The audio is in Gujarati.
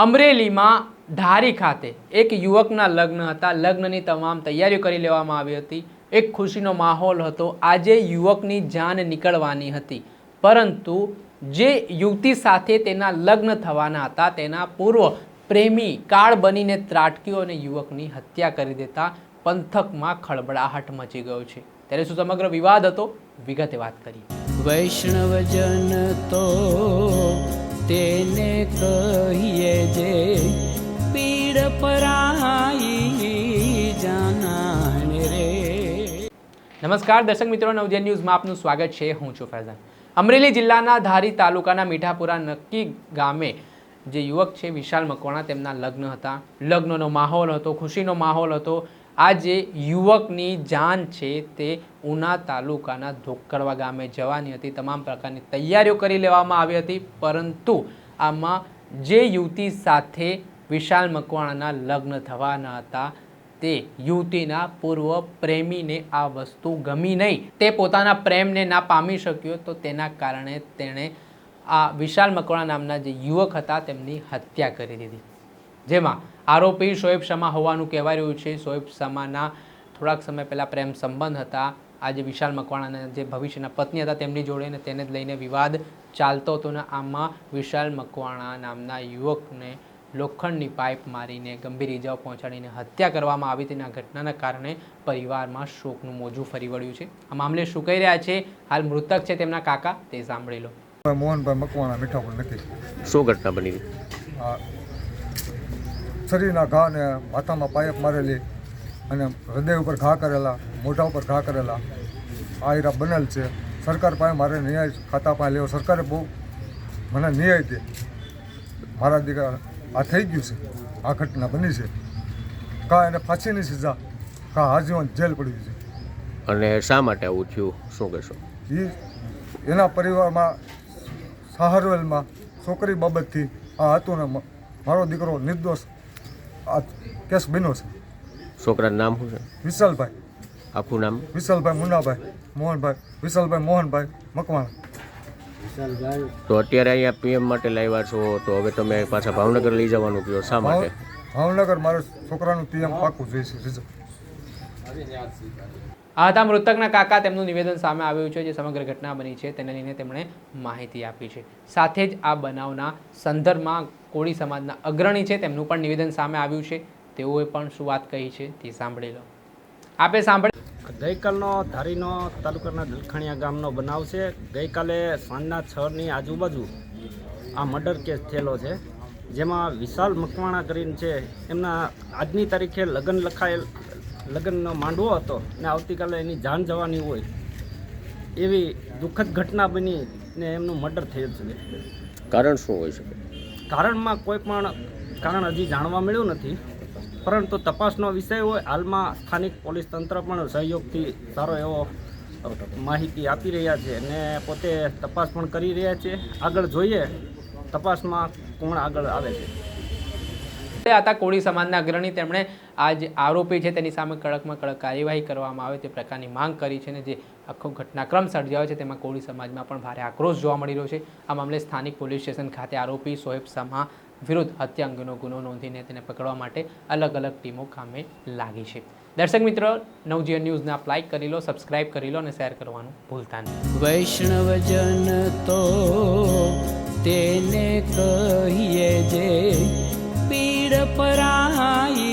અમરેલીમાં ધારી ખાતે એક યુવકના લગ્ન હતા. લગ્નની તમામ તૈયારીઓ કરી લેવામાં આવી હતી. એક ખુશીનો માહોલ હતો. આજે યુવકની જાન નીકળવાની હતી, પરંતુ જે યુવતી સાથે તેના લગ્ન થવાના હતા તેના પૂર્વ પ્રેમી કાળ બનીને ત્રાટક્યો અને યુવકની હત્યા કરી દેતા પંથકમાં ખળબળાહટ મચી ગયો છે. ત્યારે શું સમગ્ર વિવાદ હતો, વિગતે વાત કરીએ. વૈષ્ણવજન તો તેને કહીએ જે પીડ પરાઈ જાનાને રે. નમસ્કાર દર્શક મિત્રો, નવજીવન ન્યૂઝમાં આપનું સ્વાગત છે. હું છું ફૈઝાન. અમરેલી જિલ્લાના ધારી તાલુકાના મીઠાપુરા નક્કી ગામે જે યુવક છે વિશાલ મકવાણા, તેમના લગ્ન હતા. લગ્નનો માહોલ હતો, ખુશીનો માહોલ હતો. આજે યુવકની જાન છે તે ઉના તાલુકાના ધોકરવા ગામે જવાની હતી. તમામ પ્રકારની તૈયારીઓ કરી લેવામાં આવી હતી, પરંતુ આમાં જે યુવતી સાથે વિશાલ મકવાણાના લગ્ન થવાના હતા તે યુવતીના પૂર્વ પ્રેમીને આ વસ્તુ ગમી નહીં. તે પોતાના પ્રેમને ના પામી શક્યો, તો તેના કારણે તેણે આ વિશાલ મકવાણા નામના જે યુવક હતા તેમની હત્યા કરી દીધી. જેમાં આરોપી શોએબ શમા હોવાનું કહેવાય રહ્યું છે. શોએબ શમાના થોડાક સમય પહેલાં પ્રેમ સંબંધ હતા. આજે વિશાલ મકવાણાના જે ભવિષ્યના પત્ની હતા તેમની જોડે, અને તેને જ લઈને વિવાદ ચાલતો હતો. ને આમાં વિશાલ મકવાણા નામના યુવકને લોખંડની પાઇપ મારીને ગંભીર ઇજાઓ પહોંચાડીને હત્યા કરવામાં આવી હતી. આ ઘટનાના કારણે પરિવારમાં શોકનું મોજું ફરી વળ્યું છે. આ મામલે શું કહી રહ્યા છે હાલ મૃતક છે તેમના કાકા, તે સાંભળી લો. મોહનભાઈ મકવાણા મીઠાપુર નથી. શું ઘટના બની? શરીરના ઘા ને માથામાં પાઇપ મારેલી અને હૃદય ઉપર ઘા કરેલા, મોઢા ઉપર ઘા કરેલા આ હીરા બનેલ છે. સરકાર પાસે મારે ન્યાય ખાતા પાસે લેવો. સરકારે બહુ મને ન્યાય દે. મારા દીકરા આ થઈ ગયું છે, આ ઘટના બની છે. કા એને ફાંસીની સજા, કા આજીવન જેલ પડી છે. અને શા માટે આવું થયું, શું કહેશો? એના પરિવારમાં સહારવેલમાં છોકરી બાબતથી આ હતું ને મારો દીકરો નિર્દોષ આ કેસ બન્યો છે. છોકરાનું નામ શું છે? વિશાલભાઈ. આખું નામ? વિશાલભાઈ મુન્નાભાઈ મોહનભાઈ. વિશાલભાઈ મોહનભાઈ મકવાણા. તો અત્યારે અહીંયા પીએમ માટે લાવ્યા છો, તો હવે તમે પાછા ભાવનગર લઈ જવાનું કહો, શા માટે? ભાવનગર મારે છોકરાનું પીએમ પાકું જોઈએ છે. આ હતા મૃતકના કાકા. તેમનું નિવેદન સામે આવ્યું છે. જે સમગ્ર ઘટના બની છે તેને લઈને તેમણે માહિતી આપી છે. સાથે જ આ બનાવના સંદર્ભમાં કોળી સમાજના અગ્રણી છે તેમનું પણ નિવેદન સામે આવ્યું છે. તેઓએ પણ શું વાત કહી છે તે સાંભળી લો. આપે સાંભળી. ગઈકાલનો ધારીનો તાલુકાના દલખાણીયા ગામનો બનાવ છે. ગઈકાલે સાંજના 6ની આજુબાજુ આ મર્ડર કેસ થયેલો છે, જેમાં વિશાલ મકવાણા કરીને છે. એમના આજની તારીખે લગ્નનો માંડવો હતો ને આવતીકાલે એની જાન જવાની હોય એવી દુઃખદ ઘટના બની ને એમનું મર્ડર થયેલ છે. કારણ શું હોઈ શકે? કારણમાં કોઈ પણ કારણ હજી જાણવા મળ્યું નથી, પરંતુ તપાસનો વિષય હોય. હાલમાં સ્થાનિક પોલીસ તંત્ર પણ સહયોગથી સારો એવો માહિતી આપી રહ્યા છે અને પોતે તપાસ પણ કરી રહ્યા છે. આગળ જોઈએ તપાસમાં કોણ આગળ આવે છે. હતા કોળી સમાજના અગ્રણી. તેમણે આ જે આરોપી છે તેની સામે કડકમાં કડક કાર્યવાહી કરવામાં આવે તે પ્રકારની માંગ કરી છે. અને જે આખો ઘટનાક્રમ સર્જાયો છે તેમાં કોળી સમાજમાં પણ ભારે આક્રોશ જોવા મળી રહ્યો છે. આ મામલે સ્થાનિક પોલીસ સ્ટેશન ખાતે આરોપી શોએબ શમા વિરુદ્ધ હત્યા અંગેનો ગુનો નોંધીને તેને પકડવા માટે અલગ અલગ ટીમો કામે લાગી છે. દર્શક મિત્રો, નવજીવન ન્યૂઝને આપ લાઇક કરી લો, સબસ્ક્રાઇબ કરી લો અને શેર કરવાનું ભૂલતા નહીં. વૈષ્ણવજન તો તેને કહીએ જે પીડ પરાઈ